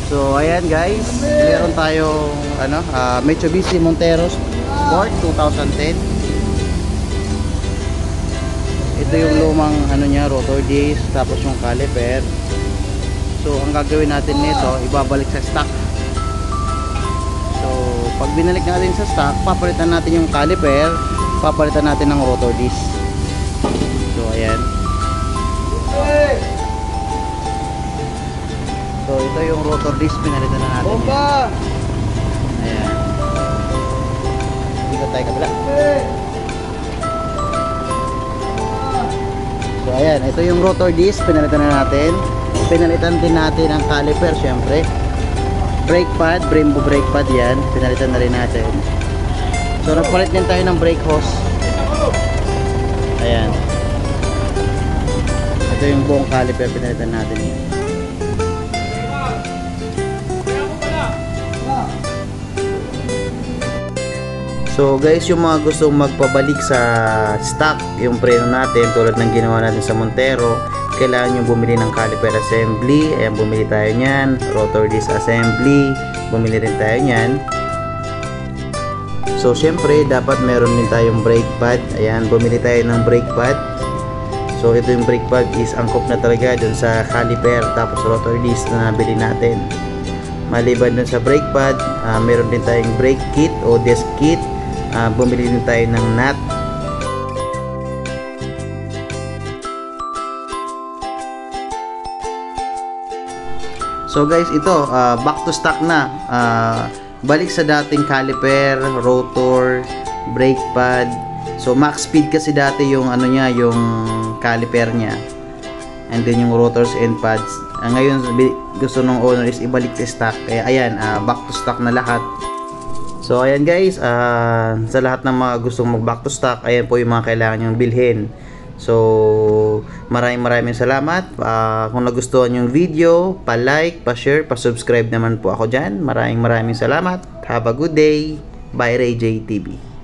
So ayan guys, meron tayong Mitsubishi Montero Sport 2010. Ito yung lumang niya, rotor disc, tapos yung caliper. So ang gagawin natin nito, ibabalik sa stock. So pag binalik natin sa stock, papalitan natin yung caliper, papalitan natin ng rotor disc. So ayan. So ito yung rotor disc, pinalitan na natin. Bomba! Ayan. Ikot tayo kabila. So ayan, ito yung rotor disc, pinalitan na natin. Pinalitan din natin ang caliper syempre. Brake pad, Brembo brake pad yan, pinalitan na rin natin. So nagpalit din tayo ng brake hose. Ayan. Ito yung buong caliper, pinalitan natin yan. So guys, yung mga gustong magpabalik sa stock yung preno natin tulad ng ginawa natin sa Montero, kailangan nyo bumili ng caliper assembly. Ayan, bumili tayo nyan. Rotor disc assembly, bumili rin tayo nyan. So syempre dapat meron din tayong brake pad. Ayan, bumili tayo ng brake pad. So ito yung brake pad is angkop na talaga dun sa caliper, tapos rotor disc na nabili natin. Maliban dun sa brake pad, meron din tayong brake kit o disc kit. Bumili din tayo ng nut. So guys, ito back to stock na. Balik sa dating caliper, rotor, brake pad. So max speed kasi dati yung niya, yung caliper niya. And then yung rotors and pads. Ngayon gusto ng owner is ibalik sa stock. Kaya ayan, back to stock na lahat. So ayan guys, sa lahat ng mga gustong mag back to stock, ayan po yung mga kailangan nyong bilhin. So maraming salamat. Kung nagustuhan yung video, pa-like, pa-share, pa-subscribe naman po ako dyan. Maraming salamat. Have a good day. Bye, Ray J TV.